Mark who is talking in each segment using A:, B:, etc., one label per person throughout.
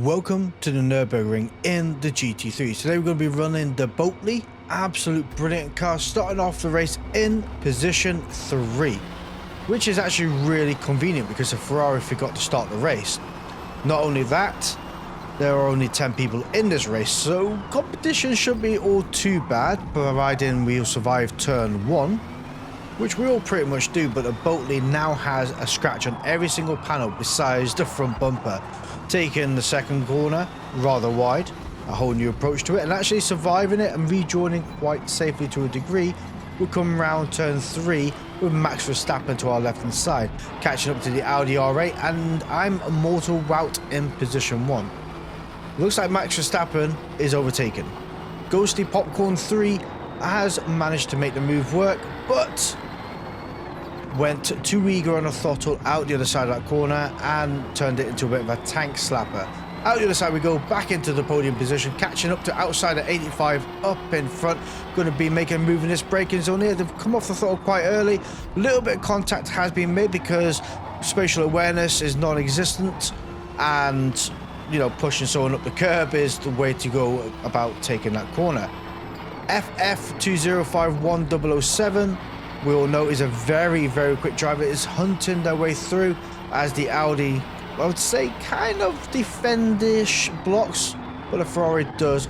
A: Welcome to the Nürburgring in the GT3. Today we're going to be running the Boatley. Absolute brilliant car, starting off the race in position 3, which is actually really convenient because the Ferrari forgot to start the race. Not only that, there are only 10 people in this race, so competition shouldn't be all too bad, providing we'll survive turn 1, which we all pretty much do. But the Boatley now has a scratch on every single panel besides the front bumper, taking the second corner rather wide, a whole new approach to it, and actually surviving it and rejoining quite safely to a degree. We'll come round turn 3 with Max Verstappen to our left hand side, catching up to the Audi R8, and I'm a mortal rout in position 1. Looks like Max Verstappen is overtaken. Ghostly Popcorn 3 has managed to make the move work, but went too eager on the throttle out the other side of that corner and turned it into a bit of a tank slapper. Out the other side we go, back into the podium position, catching up to outside at 85 up in front. Going to be making a move in this braking zone here. They've come off the throttle quite early. A little bit of contact has been made because spatial awareness is non-existent, and you know, pushing someone up the curb is the way to go about taking that corner. FF2051007, we all know, is a very quick driver. Is hunting their way through as the Audi, I would say, kind of defendish blocks, but the Ferrari does,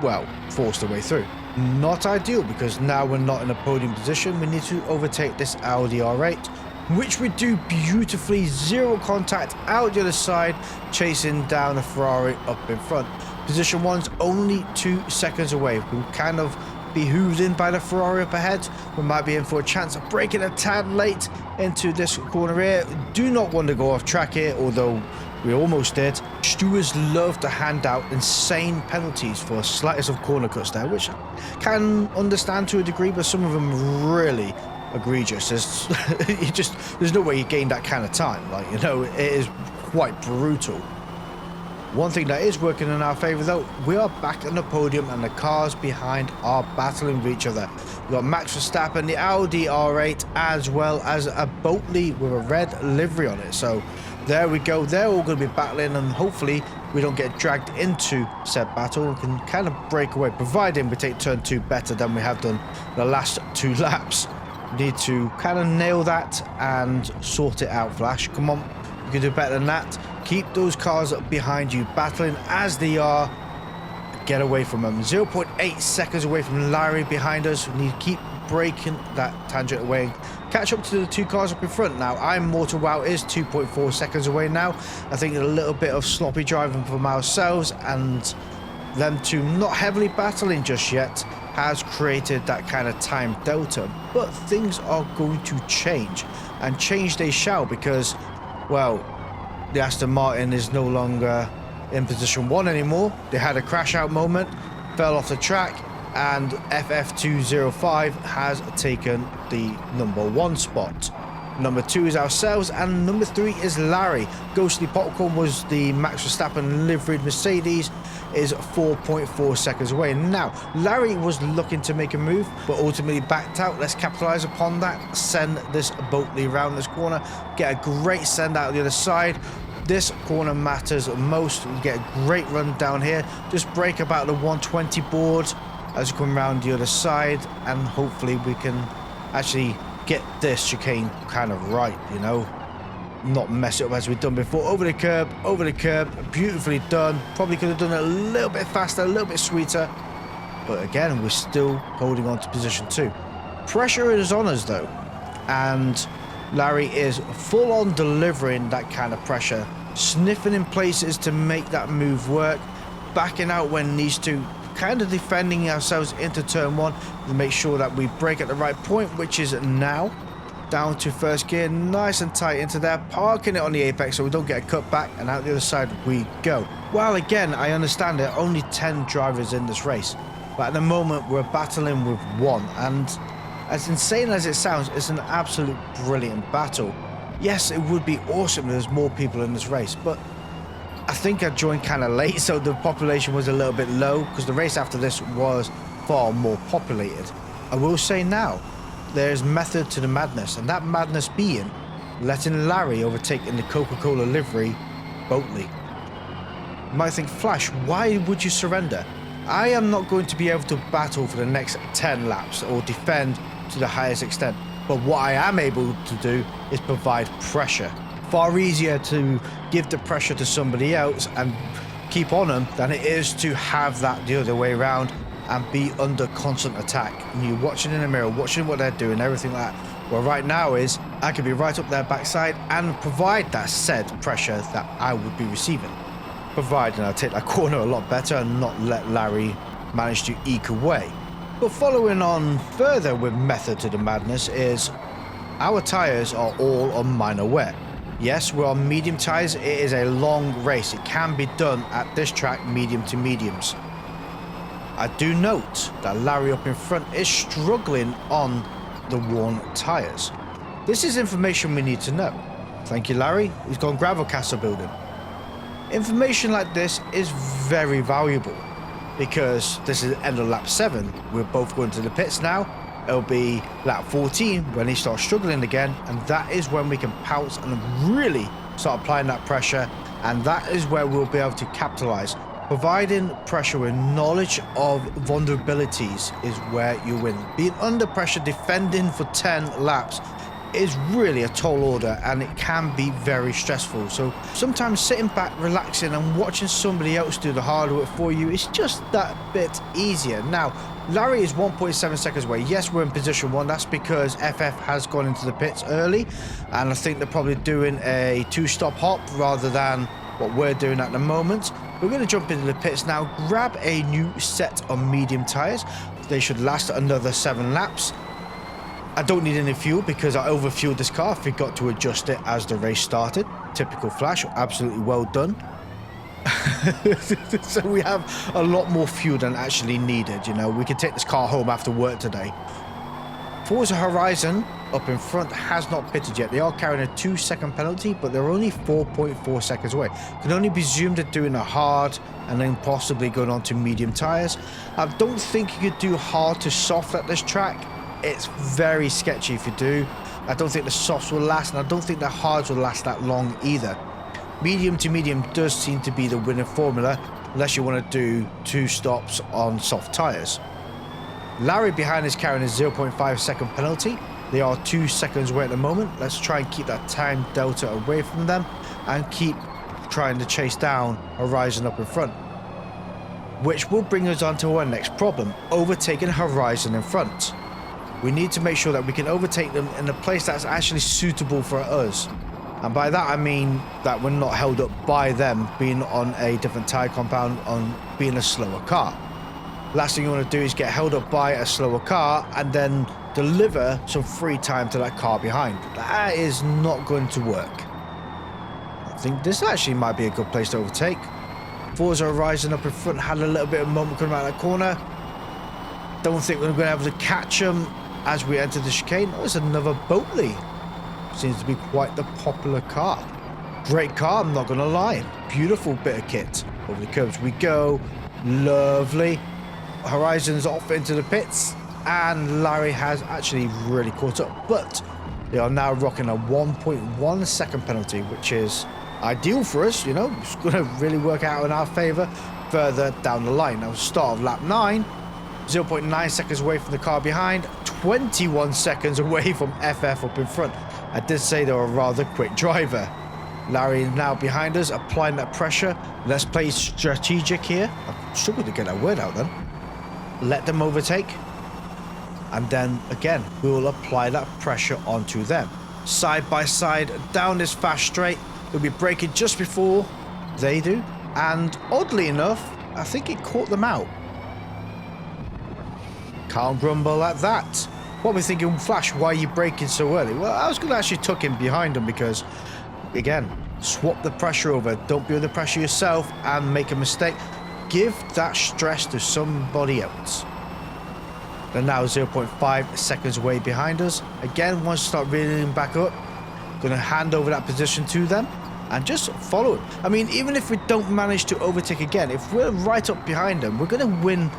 A: well, force their way through. Not ideal, because now we're not in a podium position. We need to overtake this Audi R8, which we do beautifully. Zero contact out the other side, chasing down a Ferrari up in front. Position 1's only 2 seconds away. We'll kind of be hooved in by the Ferrari up ahead. We might be in for a chance of breaking a tad late into this corner here. Do not want to go off track here, although we almost did. Stewards love to hand out insane penalties for slightest of corner cuts there, which I can understand to a degree, but some of them really egregious. There's no way you gain that kind of time. Like, you know, it is quite brutal. One thing that is working in our favour though, we are back on the podium and the cars behind are battling with each other. We've got Max Verstappen, the Audi R8, as well as a Boatley with a red livery on it. So there we go, they're all going to be battling, and hopefully we don't get dragged into said battle. We can kind of break away, providing we take turn 2 better than we have done the last 2 laps. We need to kind of nail that and sort it out, Flash. Come on, you can do better than that. Keep those cars behind you battling as they are. Get away from them. 0.8 seconds away from Larry behind us. We need to keep breaking that tangent away. Catch up to the 2 cars up in front now. I'm Mortal Wow is 2.4 seconds away now. I think a little bit of sloppy driving from ourselves and them 2 not heavily battling just yet has created that kind of time delta. But things are going to change, and change they shall, because, well, the Aston Martin is no longer in position 1 anymore. They had a crash out moment, fell off the track, and FF205 has taken the number 1 spot. Number 2 is ourselves, and number 3 is Larry. Ghostly Popcorn was the Max Verstappen liveried Mercedes, is 4.4 seconds away. Now, Larry was looking to make a move, but ultimately backed out. Let's capitalize upon that, send this Boatley around this corner, get a great send out the other side. This corner matters most. We get a great run down here. Just break about the 120 board as we come around the other side, and hopefully we can actually get this chicane kind of right, you know, not mess it up as we've done before. Over the curb, beautifully done. Probably could have done it a little bit faster, a little bit sweeter, but again, we're still holding on to position 2. Pressure is on us though, and Larry is full on delivering that kind of pressure, sniffing in places to make that move work, backing out when needs to, kind of defending ourselves into turn 1 to make sure that we break at the right point, which is now. Down to first gear, nice and tight into there, parking it on the apex so we don't get a cut back, and out the other side we go. Well, again, I understand there are only 10 drivers in this race, but at the moment we're battling with 1, and as insane as it sounds, it's an absolute brilliant battle. Yes, it would be awesome if there's more people in this race, but I think I joined kind of late, so the population was a little bit low, because the race after this was far more populated. I will say now, there's method to the madness, and that madness being letting Larry overtake in the Coca-Cola livery Boatley. You might think, Flash, why would you surrender? I am not going to be able to battle for the next 10 laps or defend to the highest extent. But what I am able to do is provide pressure. Far easier to give the pressure to somebody else and keep on them than it is to have that the other way around and be under constant attack. And you're watching in the mirror, watching what they're doing, everything like that. Well, right now is I could be right up their backside and provide that said pressure that I would be receiving. Providing I take that corner a lot better and not let Larry manage to eke away. But following on further with method to the madness is our tyres are all on minor wear. Yes, we're on medium tyres. It is a long race. It can be done at this track, medium to mediums. I do note that Larry up in front is struggling on the worn tyres. This is information we need to know. Thank you, Larry. He's gone gravel castle building. Information like this is very valuable because this is end of lap 7. We're both going to the pits now. It'll be lap 14 when he starts struggling again, and that is when we can pounce and really start applying that pressure, and that is where we'll be able to capitalize. Providing pressure with knowledge of vulnerabilities is where you win. Being under pressure defending for 10 laps is really a tall order, and it can be very stressful. So sometimes sitting back, relaxing and watching somebody else do the hard work for you is just that bit easier. Now Larry is 1.7 seconds away. Yes, we're in position 1. That's because FF has gone into the pits early, and I think they're probably doing a 2-stop hop rather than what we're doing at the moment. We're going to jump into the pits now, grab a new set of medium tyres. They should last another 7 laps. I don't need any fuel because I overfueled this car. I forgot to adjust it as the race started. Typical Flash, absolutely well done. So we have a lot more fuel than actually needed. You know, we can take this car home after work today. Forza Horizon up in front has not pitted yet. They are carrying a 2-second penalty, but they're only 4.4 seconds away. Can only presume they're doing a hard and then possibly going on to medium tyres. I don't think you could do hard to soft at this track. It's very sketchy if you do. I don't think the softs will last, and I don't think the hards will last that long either. Medium to medium does seem to be the winning formula, unless you want to do 2 stops on soft tyres. Larry behind is carrying a 0.5 second penalty. They are 2 seconds away at the moment. Let's try and keep that time delta away from them and keep trying to chase down Horizon up in front, which will bring us on to our next problem, overtaking Horizon in front. We need to make sure that we can overtake them in a place that's actually suitable for us. And by that I mean that we're not held up by them being on a different tyre compound, on being a slower car. Last thing you want to do is get held up by a slower car and then deliver some free time to that car behind. That is not going to work. I think this actually might be a good place to overtake. Forza Horizon up in front had a little bit of moment coming out of that corner. Don't think we're going to be able to catch them as we enter the chicane. Oh, there's another Boatley. Seems to be quite the popular car. Great car, I'm not going to lie. Beautiful bit of kit. Over the curbs we go. Lovely. Horizon's off into the pits, and Larry has actually really caught up, but they are now rocking a 1.1 second penalty, which is ideal for us. You know, it's going to really work out in our favor further down the line. Now, start of lap 9, 0.9 seconds away from the car behind, 21 seconds away from FF up in front. I did say they were a rather quick driver. Larry is now behind us, applying that pressure. Let's play strategic here. I struggled to get that word out then. Let them overtake, and then again we will apply that pressure onto them. Side by side down this fast straight. We'll be braking just before they do, and oddly enough I think it caught them out. Can't grumble at that. What we're thinking, Flash, why are you braking so early? Well, I was going to actually tuck in behind them because, again, swap the pressure over. Don't be under pressure yourself and make a mistake. Give that stress to somebody else. They're now 0.5 seconds away behind us. Again, once you start reeling back up, going to hand over that position to them and just follow it. I mean, even if we don't manage to overtake again, if we're right up behind them, we're going to win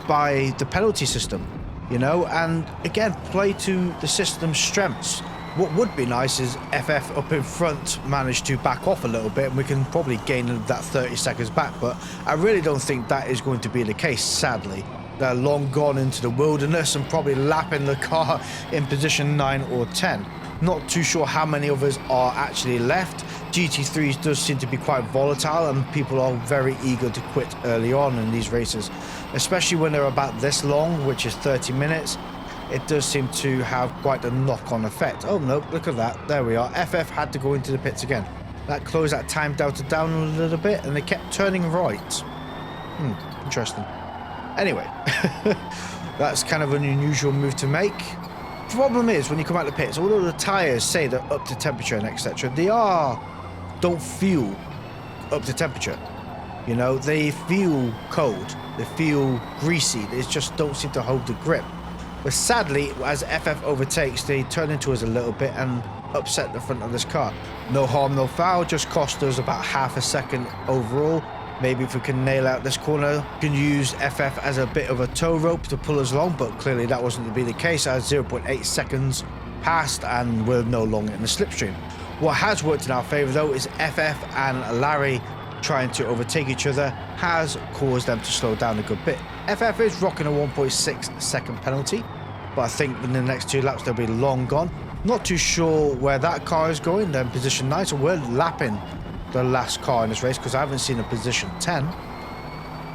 A: by the penalty system, you know, and again, play to the system's strengths. What would be nice is FF up in front managed to back off a little bit, and we can probably gain that 30 seconds back, but I really don't think that is going to be the case, sadly. They're long gone into the wilderness and probably lapping the car in position 9 or 10. Not too sure how many of us are actually left. GT3s does seem to be quite volatile, and people are very eager to quit early on in these races, especially when they're about this long, which is 30 minutes. It does seem to have quite a knock-on effect. Oh no, look at that. There we are. FF had to go into the pits again. That closed that time delta down a little bit, and they kept turning right. Interesting. Anyway, that's kind of an unusual move to make. Problem is, when you come out of the pits, although the tyres say they're up to temperature and etc., they don't feel up to temperature. You know, they feel cold, they feel greasy, they just don't seem to hold the grip. But sadly, as FF overtakes, they turn into us a little bit and upset the front of this car. No harm, no foul, just cost us about half a second overall. Maybe if we can nail out this corner, we can use FF as a bit of a tow rope to pull us along, but clearly that wasn't to be the case as 0.8 seconds passed and we're no longer in the slipstream. What has worked in our favour though is FF and Larry trying to overtake each other has caused them to slow down a good bit. FF is rocking a 1.6 second penalty, but I think in the next 2 laps they'll be long gone. Not too sure where that car is going. They're in position 9, so we're lapping the last car in this race because I haven't seen a position 10.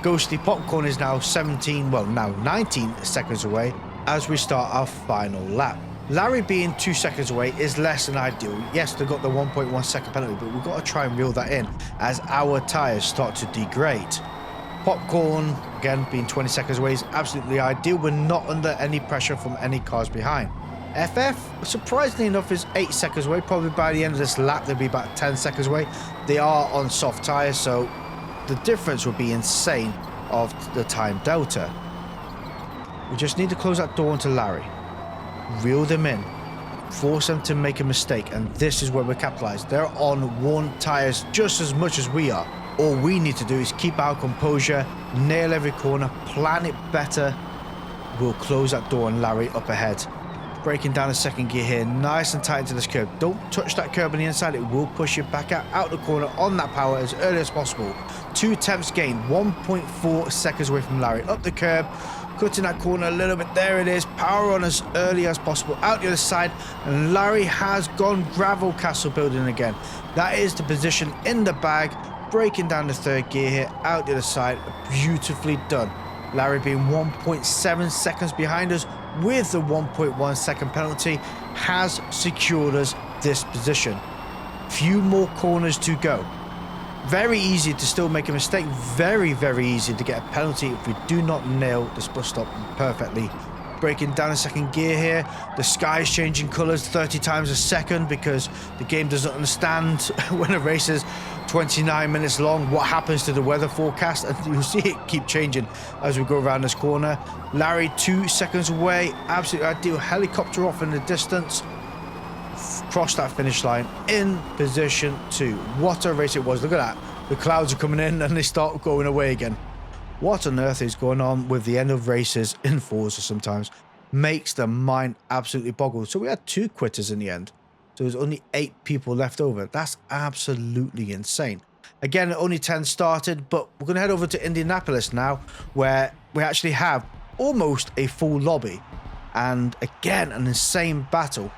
A: Ghostly Popcorn is now 19 seconds away as we start our final lap. Larry being 2 seconds away is less than ideal. Yes, they've got the 1.1 second penalty, but we've got to try and reel that in as our tyres start to degrade. Popcorn, again, being 20 seconds away is absolutely ideal. We're not under any pressure from any cars behind. FF, surprisingly enough, is 8 seconds away. Probably by the end of this lap, they'll be about 10 seconds away. They are on soft tyres, so the difference would be insane of the time delta. We just need to close that door onto Larry. Reel them in. Force them to make a mistake, and this is where we're capitalised. They're on worn tyres just as much as we are. All we need to do is keep our composure, nail every corner, plan it better. We'll close that door and Larry up ahead. Breaking down a second gear here, nice and tight into this curb. Don't touch that curb on the inside, it will push you back out the corner on that power as early as possible. 2 tenths gain, 1.4 seconds away from Larry. Up the curb, cutting that corner a little bit, there it is. Power on as early as possible, out the other side, and Larry has gone gravel castle building again. That is the position in the bag. Breaking down the 3rd gear here, out the other side, beautifully done. Larry being 1.7 seconds behind us with the 1.1 second penalty has secured us this position. Few more corners to go. Very easy to still make a mistake, very, very easy to get a penalty if we do not nail this bus stop perfectly. Breaking down a second gear here, the sky is changing colours 30 times a second because the game doesn't understand when a race is 29 minutes long what happens to the weather forecast, and you'll see it keep changing as we go around this corner. Larry 2 seconds away, absolutely ideal. Helicopter off in the distance, cross that finish line in position 2. What a race it was. Look at that, the clouds are coming in and they start going away again. What on earth is going on with the end of races in Forza sometimes? Makes the mind absolutely boggle. So we had 2 quitters in the end. So there's only 8 people left over. That's absolutely insane. Again, only 10 started, but we're going to head over to Indianapolis now, where we actually have almost a full lobby. And again, an insane battle,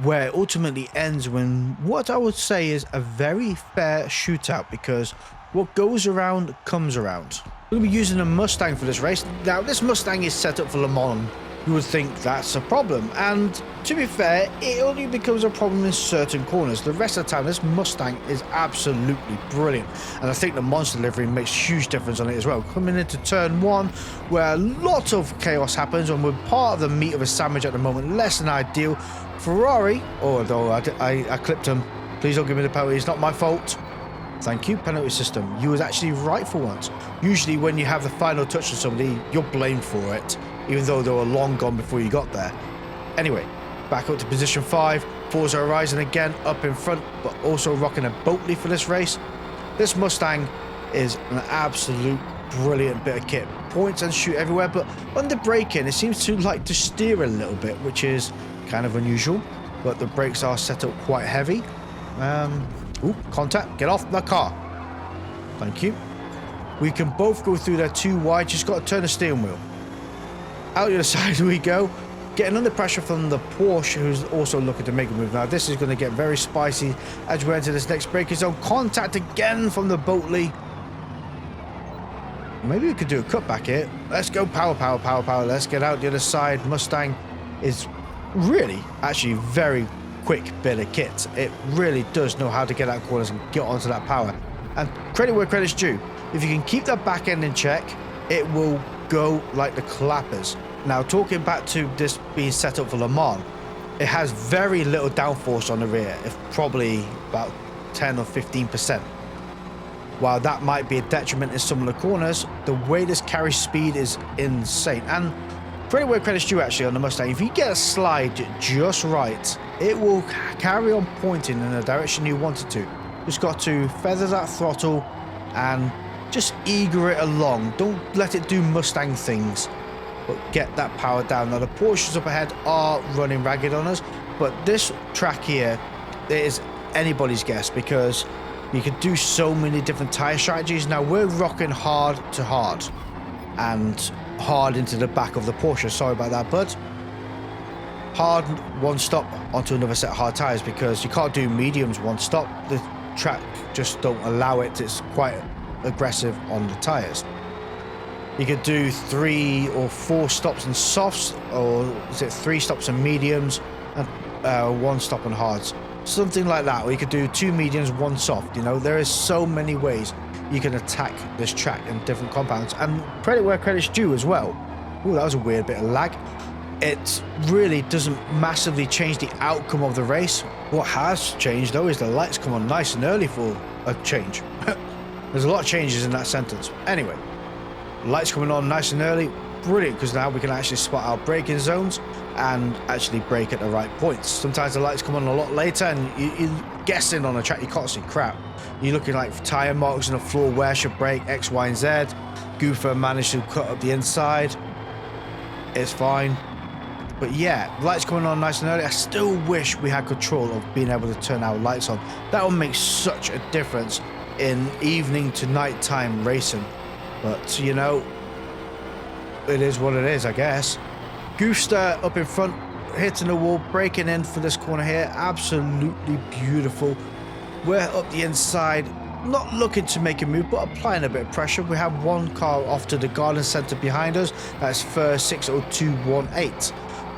A: where it ultimately ends when what I would say is a very fair shootout, because what goes around comes around. We're going to be using a Mustang for this race. Now, this Mustang is set up for Le Mans. You would think that's a problem, and to be fair, it only becomes a problem in certain corners. The rest of the time, this Mustang is absolutely brilliant, and I think the monster delivery makes huge difference on it as well. Coming into turn 1, where a lot of chaos happens, and we're part of the meat of a sandwich at the moment, less than ideal. Ferrari, although I clipped him, please don't give me the penalty, it's not my fault. Thank you, penalty system. You was actually right for once. Usually when you have the final touch on somebody, you're blamed for it, even though they were long gone before you got there. Anyway, back up to position 5. Forza Horizon again up in front, but also rocking a boat leaf for this race. This Mustang is an absolute brilliant bit of kit. Points and shoot everywhere, but under braking, it seems to like to steer a little bit, which is kind of unusual. but the brakes are set up quite heavy. Ooh, contact, get off my car. Thank you. We can both go through there too wide, just got to turn the steering wheel. Out the other side we go. Getting under pressure from the Porsche, who's also looking to make a move. Now, this is going to get very spicy as we enter this next braking zone. Contact again from the Boatley. Maybe we could do a cutback here. Let's go power, power, power, power. Let's get out the other side. Mustang is really, actually very quick bit of kit. It really does know how to get out corners and get onto that power. And credit where credit's due. If you can keep that back end in check, it will go like the clappers. Now, talking back to this being set up for Le Mans, it has very little downforce on the rear, if probably about 10 or 15%. While that might be a detriment in some of the corners, the way this carries speed is insane. And credit where credit's due, actually, on the Mustang. If you get a slide just right, it will carry on pointing in the direction you want it to. Just got to feather that throttle and just eager it along. Don't let it do Mustang things, but get that power down. Now, the Porsches up ahead are running ragged on us, but this track here is anybody's guess because you can do so many different tire strategies. Now, we're rocking hard to hard and hard into the back of the Porsche. Sorry about that, bud. Hard one stop onto another set of hard tires because you can't do mediums one stop. The track just don't allow it. It's quite aggressive on the tires. You could do 3 or 4 stops in softs, or is it 3 stops in mediums and 1 stop on hards, something like that. Or you could do 2 mediums, 1 soft. You know, there is so many ways you can attack this track in different compounds, and credit where credit's due as well. Ooh, that was a weird bit of lag. It really doesn't massively change the outcome of the race. What has changed though is the lights come on nice and early for a change. There's a lot of changes in that sentence. Anyway, lights coming on nice and early, brilliant, because now we can actually spot our braking zones and actually brake at the right points. Sometimes the lights come on a lot later and you're guessing on a track, you can't see crap. You're looking like tire marks on the floor, where should brake, X, Y, and Z. Goofer managed to cut up the inside. It's fine. But yeah, lights coming on nice and early. I still wish we had control of being able to turn our lights on. That would make such a difference in evening to nighttime racing. But, you know, it is what it is, I guess. Goofster up in front, hitting the wall, breaking in for this corner here. Absolutely beautiful. We're up the inside, not looking to make a move, but applying a bit of pressure. We have one car off to the garden centre behind us. That's Fur 60218.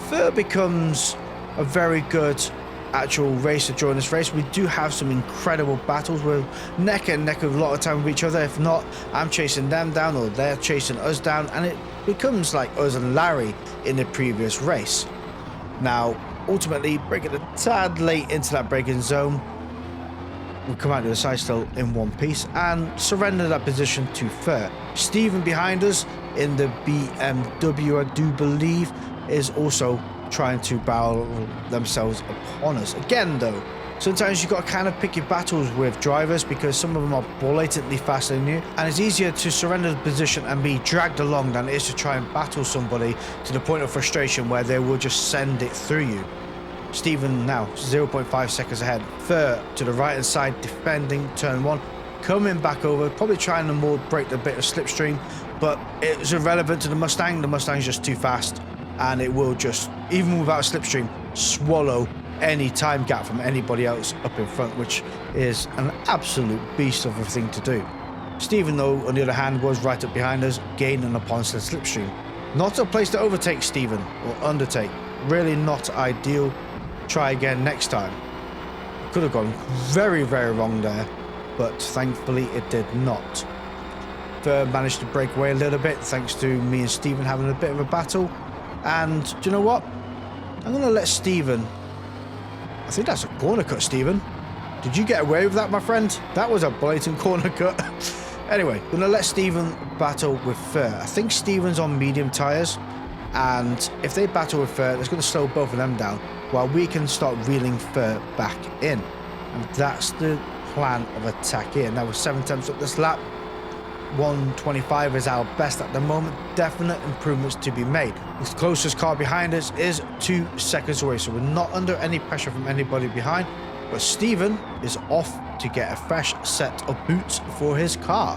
A: Fur becomes a very good actual racer during this race. We do have some incredible battles. We're neck and neck a lot of time with each other. If not, I'm chasing them down or they're chasing us down, and it becomes like us and Larry in the previous race. Now, ultimately, breaking a tad late into that braking zone, we come out to the side still in one piece and surrender that position to Fur. Stephen behind us in the BMW, I do believe, is also trying to barrel themselves upon us. Again though, sometimes you've got to kind of pick your battles with drivers because some of them are blatantly faster than you, and it's easier to surrender the position and be dragged along than it is to try and battle somebody to the point of frustration where they will just send it through you. Stephen now 0.5 seconds ahead. Fur to the right hand side, defending turn 1, coming back over, probably trying to more break the bit of slipstream, but it's irrelevant to the Mustang. The Mustang's just too fast, and it will just, even without a slipstream, swallow any time gap from anybody else up in front, which is an absolute beast of a thing to do. Stephen, though, on the other hand, was right up behind us, gaining upon the slipstream. Not a place to overtake Stephen, or undertake. Really not ideal. Try again next time. Could have gone very, very wrong there, but thankfully it did not. Fur managed to break away a little bit, thanks to me and Stephen having a bit of a battle. And do you know what? I'm going to let Stephen... I think that's a corner cut, Stephen. Did you get away with that, my friend? That was a blatant corner cut. Anyway, going to let Stephen battle with Fur. I think Stephen's on medium tyres, and if they battle with Fur, it's going to slow both of them down, while we can start reeling Fur back in. And that's the plan of attack here. Now we're 7 attempts up this lap. 1:25 is our best at the moment. Definite improvements to be made. The closest car behind us is 2 seconds away, so we're not under any pressure from anybody behind. But Steven is off to get a fresh set of boots for his car,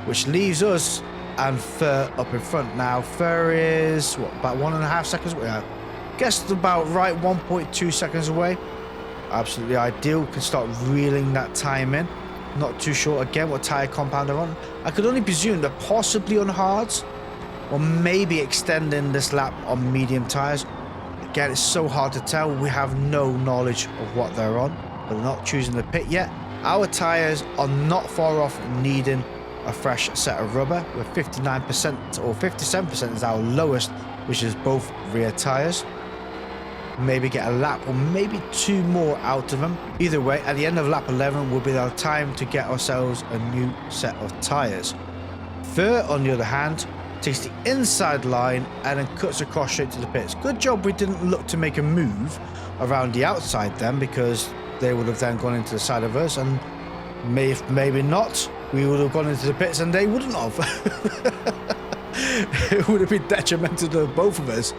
A: which leaves us and Fur up in front. Now Fur is what, about 1.5 seconds away? I guess about right, 1.2 seconds away. Absolutely ideal. Can start reeling that time in. Not too sure again what tire compound they're on. I could only presume they're possibly on hards, or maybe extending this lap on medium tires. Again, it's so hard to tell. We have no knowledge of what they're on, but they're not choosing the pit yet. Our tires are not far off needing a fresh set of rubber. We're 59% or 57% is our lowest, which is both rear tires. Maybe get a lap or maybe 2 more out of them. Either way, at the end of lap 11 will be our time to get ourselves a new set of tires. Fur, on the other hand, takes the inside line and then cuts across straight to the pits. Good job we didn't look to make a move around the outside then, because they would have then gone into the side of us, and maybe not, we would have gone into the pits and they wouldn't have. It would have been detrimental to both of us.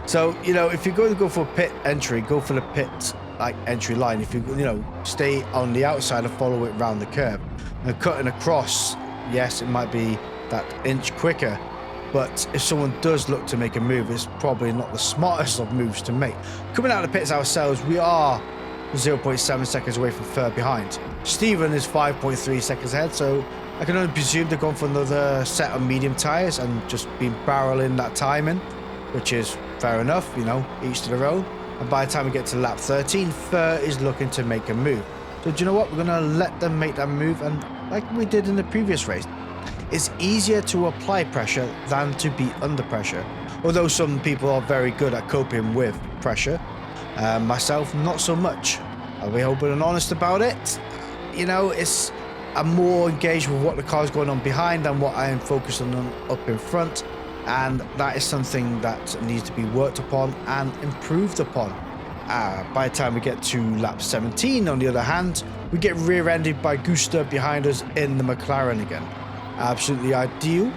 A: So, you know, if you're going to go for pit entry, go for the pit like entry line. If you stay on the outside and follow it around the curb. And cutting across, yes, it might be that inch quicker, but if someone does look to make a move, it's probably not the smartest of moves to make. Coming out of the pits ourselves, we are 0.7 seconds away from third behind. Steven is 5.3 seconds ahead, so I can only presume they're going for another set of medium tires and just been barreling that time in, which is fair enough, you know, each to their own. And by the time we get to lap 13, Fur is looking to make a move. So do you know what? We're going to let them make that move, and like we did in the previous race, it's easier to apply pressure than to be under pressure. Although some people are very good at coping with pressure. Myself, not so much. I'll be open and honest about it. You know, I'm more engaged with what the car's going on behind than what I am focused on up in front. And that is something that needs to be worked upon and improved upon. By the time we get to lap 17, on the other hand, we get rear-ended by Gusta behind us in the McLaren again. Absolutely ideal.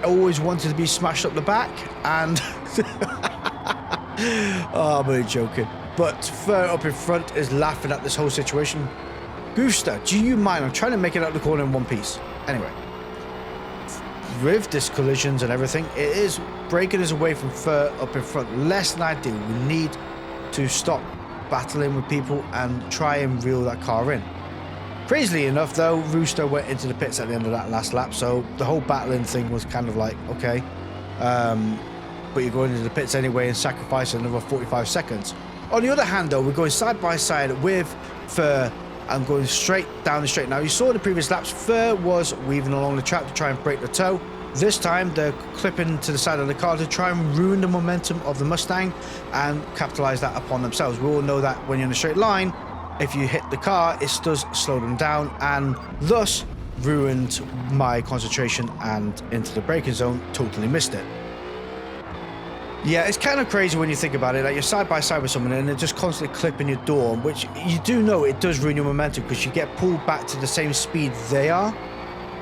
A: Always wanted to be smashed up the back, and oh, I'm only joking. But Fur up in front is laughing at this whole situation. Gusta, do you mind? I'm trying to make it out the corner in one piece. Anyway, with this collisions and everything, it is breaking us away from Fur up in front. Less than ideal. We need to stop battling with people and try and reel that car in. Crazily enough, though, Rooster went into the pits at the end of that last lap, so the whole battling thing was kind of like, okay, but you're going into the pits anyway and sacrificing another 45 seconds. On the other hand, though, we're going side by side with Fur and going straight down the straight. Now, you saw in the previous laps, Fur was weaving along the track to try and break the toe. This time, they're clipping to the side of the car to try and ruin the momentum of the Mustang and capitalize that upon themselves. We all know that when you're in a straight line, if you hit the car, it does slow them down, and thus ruined my concentration and into the braking zone. Totally missed it. Yeah, it's kind of crazy when you think about it. Like, you're side by side with someone and they're just constantly clipping your door, which you do know it does ruin your momentum because you get pulled back to the same speed they are.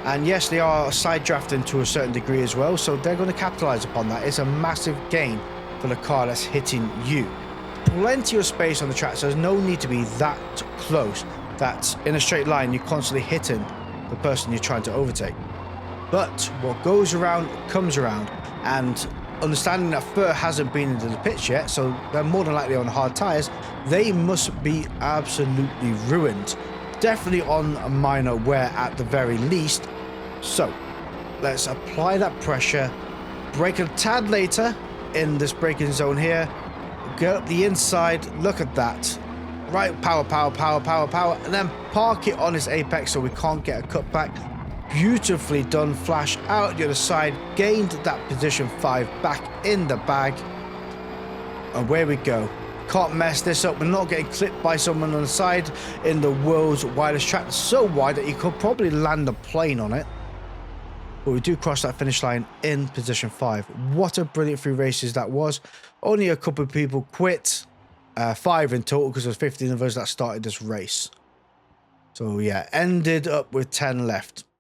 A: And yes, they are side drafting to a certain degree as well, so they're going to capitalize upon that. It's a massive gain for the car that's hitting you. Plenty of space on the track, so there's no need to be that close that in a straight line you're constantly hitting the person you're trying to overtake. But what goes around comes around, and understanding that Fur hasn't been into the pits yet, so they're more than likely on hard tires, they must be absolutely ruined. Definitely on a minor wear at the very least. So let's apply that pressure, brake a tad later in this braking zone here. Get up the inside, look at that. Right, power, power, power, power, power, and then park it on its apex so we can't get a cutback. Beautifully done, flash out the other side, gained that position 5 back in the bag. And where we go. Can't mess this up. We're not getting clipped by someone on the side in the world's widest track. So wide that you could probably land a plane on it. But we do cross that finish line in position 5. What a brilliant 3 races that was. Only a couple of people quit. 5 in total because there's 15 of us that started this race. So yeah, ended up with 10 left.